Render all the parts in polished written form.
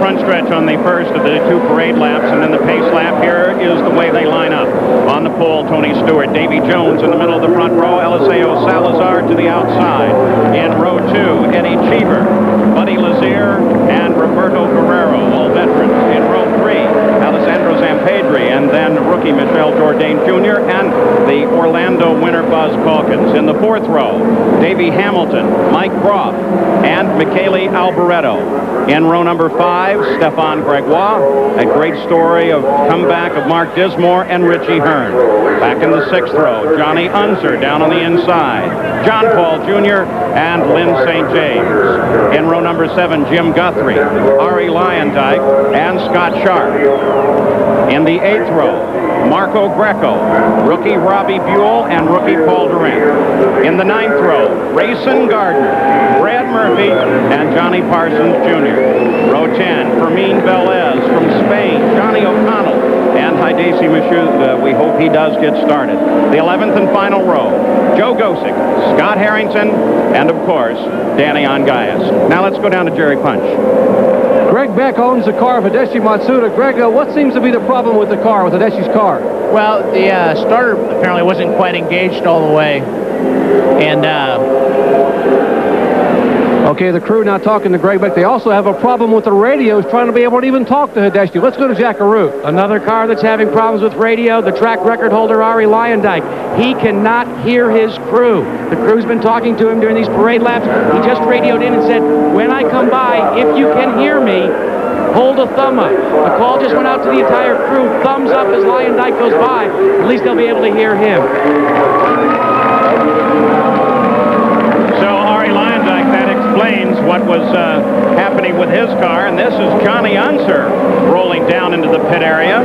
front stretch on the first of the 2 parade laps, and then the pace lap. Here is the way they line up. On the pole, Tony Stewart, Davy Jones in the middle of the front row, Eliseo Salazar to the outside. In row 2, Eddie Cheever, Buddy Lazier, and Roberto Guerrero, all veterans. In row 3, Alessandro Zampedri, and then rookie Michel Jourdain Jr., and the Orlando winner Buzz Calkins. In the 4th row, Davey Hamilton, Mike Groff, and Michele Alboreto. In row number 5, Stefan Gregoire, a great story of comeback of Mark Dismore and Richie Hearn. Back in the 6th row, Johnny Unser down on the inside, John Paul Jr. and Lynn St. James. In row number 7, Jim Guthrie, Ari Lyondike, and Scott Sharp. In the 8th row, Marco Greco, rookie Robbie Buell, and rookie Paul Durant. In the 9th row, Rayson Gardner, Brad Murphy, and Johnny Parsons Jr. Row 10, Fermin Velez from Spain, Johnny O'Connell, and Hidesi Mashu. We hope he does get started. The 11th and final row, Joe Gosick, Scott Harrington, and of course, Danny Ongayas. Now let's go down to Jerry Punch. Greg Beck owns the car of Hideshi Matsuda. Greg, what seems to be the problem with the car, with Hideshi's car? Well, the starter apparently wasn't quite engaged all the way. And, okay, the crew now talking to Greg Beck. They also have a problem with the radios, trying to be able to even talk to Hideshi. Let's go to Jackaroo. Another car that's having problems with radio, the track record holder, Ari Lyondike. He cannot hear his crew. The crew's been talking to him during these parade laps. He just radioed in and said, when I come by, if you can hear me, hold a thumb up. The call just went out to the entire crew. Thumbs up as Lyondike goes by. At least they'll be able to hear him. Explains what was happening with his car, and this is Johnny Unser rolling down into the pit area,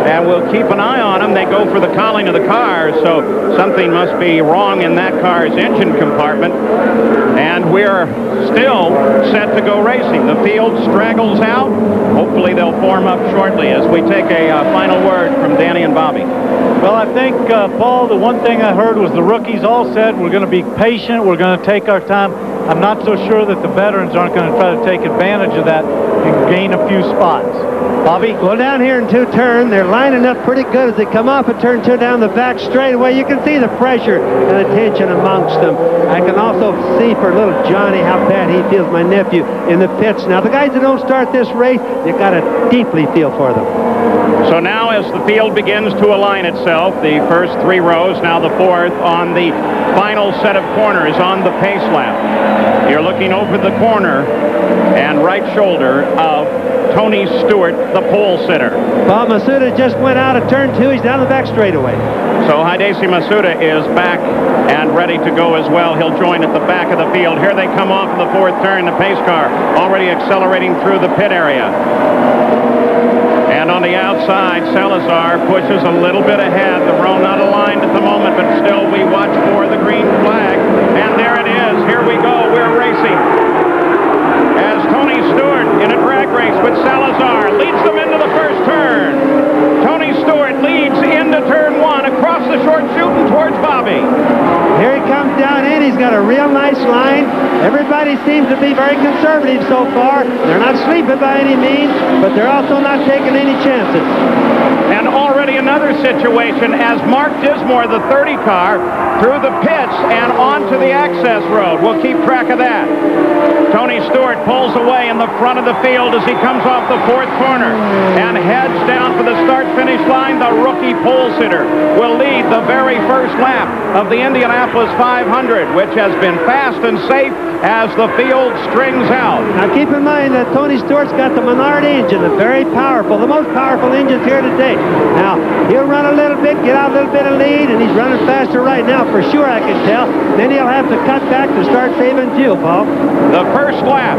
and we'll keep an eye on him. They go for the cowling of the car, so something must be wrong in that car's engine compartment, and we're still set to go racing. The field straggles out. Hopefully they'll form up shortly as we take a final word from Danny and Bobby. Well, I think, Paul, the one thing I heard was the rookies all said we're going to be patient, we're going to take our time. I'm not so sure that the veterans aren't going to try to take advantage of that and gain a few spots. Bobby? Well, down here in 2 turn, they're lining up pretty good as they come off of turn 2 down the back straightaway. You can see the pressure and the tension amongst them. I can also see for little Johnny how bad he feels, my nephew, in the pits. Now, the guys that don't start this race, you got to deeply feel for them. So now as the field begins to align itself, the first 3 rows, now the 4th on the final set of corners on the pace lap. You're looking over the corner and right shoulder of Tony Stewart, the pole sitter. Well, Masuda just went out of turn 2. He's down the back straightaway. So Hidesi Masuda is back and ready to go as well. He'll join at the back of the field. Here they come off in the 4th turn, the pace car already accelerating through the pit area. And on the outside, Salazar pushes a little bit ahead. The row not aligned at the moment, but still we watch for the green flag. And there it is. Here we go. We're racing. As Tony Stewart in a drag race with Salazar leads them into the first turn. Tony Stewart leads into turn 1 across the short chute and towards Bobby. Here he comes down in. He's got a real nice line. Everybody seems to be very conservative so far. They're not sleeping by any means, but they're also not taking any chances. And already another situation as Mark Dismore, the 30 car, through the pits and onto the access road. We'll keep track of that. Tony Stewart pulls away in the front of the field as he comes off the 4th corner and heads down for the start-finish line. The rookie pole sitter will lead the very first lap of the Indianapolis 500, which has been fast and safe as the field strings out. Now keep in mind that Tony Stewart's got the Menard engine, the very powerful, the most powerful engines here today. Now, he'll run a little bit, get out a little bit of lead, and he's running faster right now, for sure, I can tell. Then he'll have to cut back to start saving fuel, Paul. The first lap,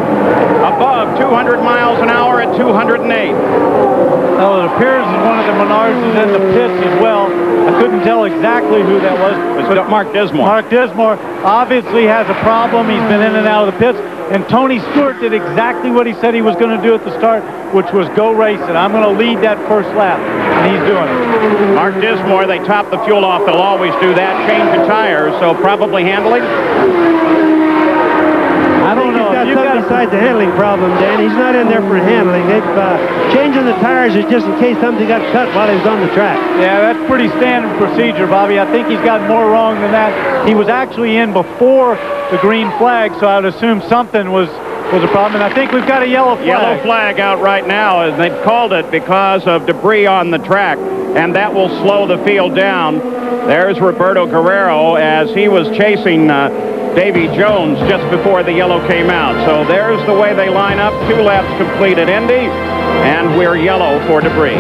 above 200 miles an hour at 208. Well, it appears that one of the Menards is in the pits as well. I couldn't tell exactly who that was. It was Mark Dismore. Mark Dismore obviously has a problem. He's been in and out of the pits. And Tony Stewart did exactly what he said he was going to do at the start, which was go race it. I'm going to lead that first lap. And he's doing it. Mark Dismore, they top the fuel off. They'll always do that. Change the tires, so probably handling. I don't know. If you've got a besides the handling problem, Dan. He's not in there for handling. They've changing the tires is just in case something got cut while he was on the track. Yeah, that's pretty standard procedure, Bobby. I think he's got more wrong than that. He was actually in before the green flag, so I would assume something was a problem. And I think we've got a yellow flag. Yellow flag out right now, and they've called it because of debris on the track, and that will slow the field down. There's Roberto Guerrero as he was chasing Davy Jones just before the yellow came out. So there's the way they line up. 2 laps complete at Indy, and we're yellow for debris.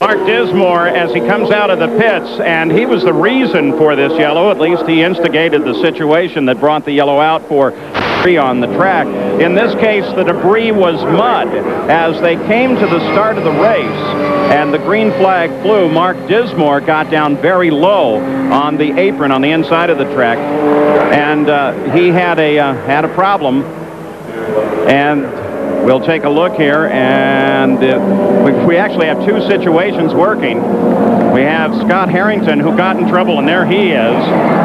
Mark Dismore, as he comes out of the pits, and he was the reason for this yellow. At least he instigated the situation that brought the yellow out for debris on the track. In this case, the debris was mud. As they came to the start of the race and the green flag flew, Mark Dismore got down very low on the apron on the inside of the track, and he had a problem. And we'll take a look here, and we actually have 2 situations working. We have Scott Harrington, who got in trouble, and there he is,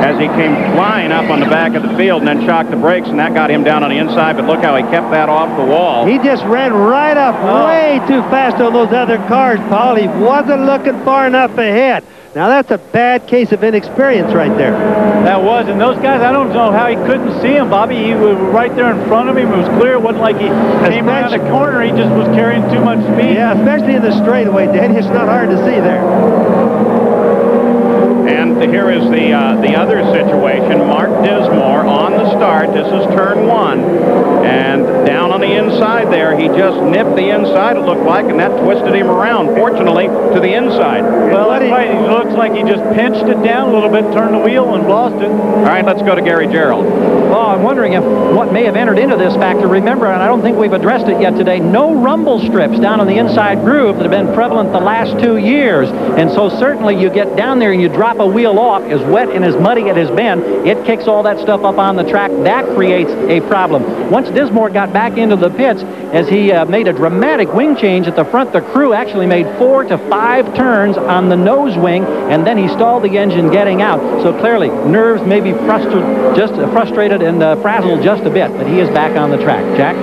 as he came flying up on the back of the field and then shocked the brakes, and that got him down on the inside, but look how he kept that off the wall. He just ran right up way too fast on those other cars, Paul. He wasn't looking far enough ahead. Now, that's a bad case of inexperience right there. That was, and those guys, I don't know how he couldn't see him, Bobby. He was right there in front of him. It was clear. It wasn't like he came around the corner. He just was carrying too much speed. Yeah, especially in the straightaway, Dan. It's not hard to see there. And here is the other situation. Mark Dismore on the start. This is turn 1. And down on the inside there, he just nipped the inside, it looked like, and that twisted him around, fortunately, to the inside. Well, that's right. It looks like he just pinched it down a little bit, turned the wheel, and lost it. All right, let's go to Gary Gerald. Well, I'm wondering if what may have entered into this factor, remember, and I don't think we've addressed it yet today, no rumble strips down on the inside groove that have been prevalent the last 2 years. And so certainly you get down there and you drop a wheel off, as wet and as muddy it has been, it kicks all that stuff up on the track. That creates a problem. Once Dismore got back into the pits, as he made a dramatic wing change at the front, the crew actually made 4 to 5 turns on the nose wing, and then he stalled the engine getting out. So clearly, nerves may be frustrated and frazzled just a bit, but he is back on the track. Jack?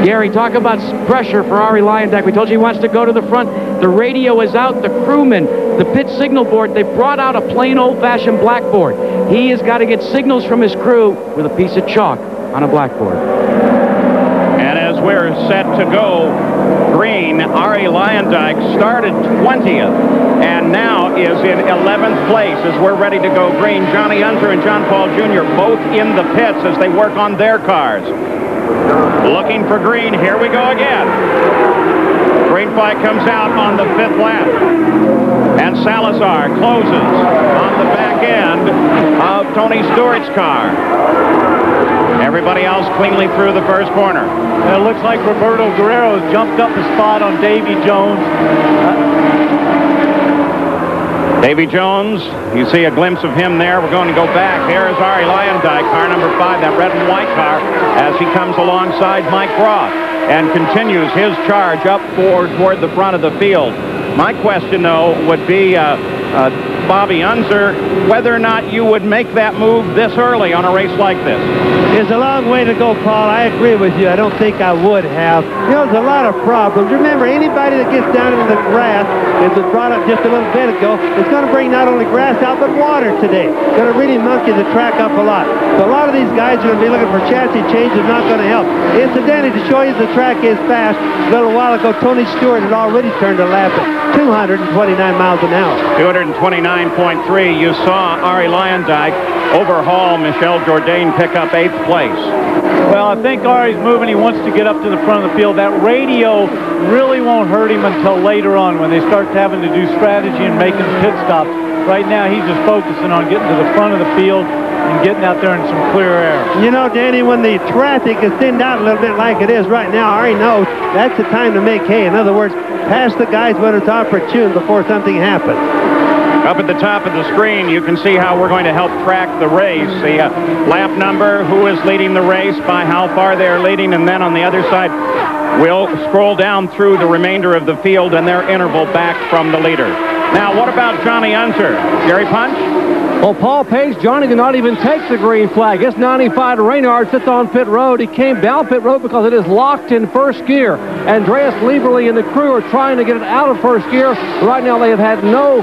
Gary, talk about pressure for Arie Luyendyk. We told you he wants to go to the front. The radio is out. The crewman, the pit signal board, they brought out a plain old-fashioned blackboard. He has got to get signals from his crew with a piece of chalk on a blackboard. And as we're set to go green, Arie Luyendyk started 20th and now is in 11th place as we're ready to go green. Johnny Unser and John Paul Jr. both in the pits as they work on their cars. Looking for green. Here we go again. Green flag comes out on the 5th lap. And Salazar closes on the back end of Tony Stewart's car. Everybody else cleanly through the first corner. And it looks like Roberto Guerrero has jumped up a spot on Davy Jones. Davy Jones, you see a glimpse of him there. We're going to go back. There is Arie Luyendyk, car number 5, that red and white car, as he comes alongside Mike Roth and continues his charge up toward the front of the field. My question, though, would be, Bobby Unser, whether or not you would make that move this early on a race like this. It's a long way to go, Paul. I agree with you. I don't think I would have. You know, there's a lot of problems. Remember, anybody that gets down into the grass, as was brought up just a little bit ago, it's going to bring not only grass out, but water today. It's going to really monkey the track up a lot. So a lot of these guys are going to be looking for chassis change. It's not going to help. Incidentally, to show you the track is fast, a little while ago, Tony Stewart had already turned a lap at 229 miles an hour. 229.3. You saw Arie Luyendyk overhaul Michel Jourdain, pick up 8th place. Well, I think Arie's moving. He wants to get up to the front of the field. That radio really won't hurt him until later on when they start having to do strategy and making pit stops. Right now, he's just focusing on getting to the front of the field and getting out there in some clear air. You know, Danny, when the traffic is thinned out a little bit like it is right now, Arie knows that's the time to make hay. In other words, pass the guys when it's opportune before something happens. Up at the top of the screen, you can see how we're going to help track the race. The lap number, who is leading the race, by how far they're leading, and then on the other side, we'll scroll down through the remainder of the field and their interval back from the leader. Now, what about Johnny Unser? Gary Punch? Well, Paul Page, Johnny did not even take the green flag. It's 95 to Reynard, sits on pit road. He came down pit road because it is locked in first gear. Andreas Lieberle and the crew are trying to get it out of first gear. Right now they have had no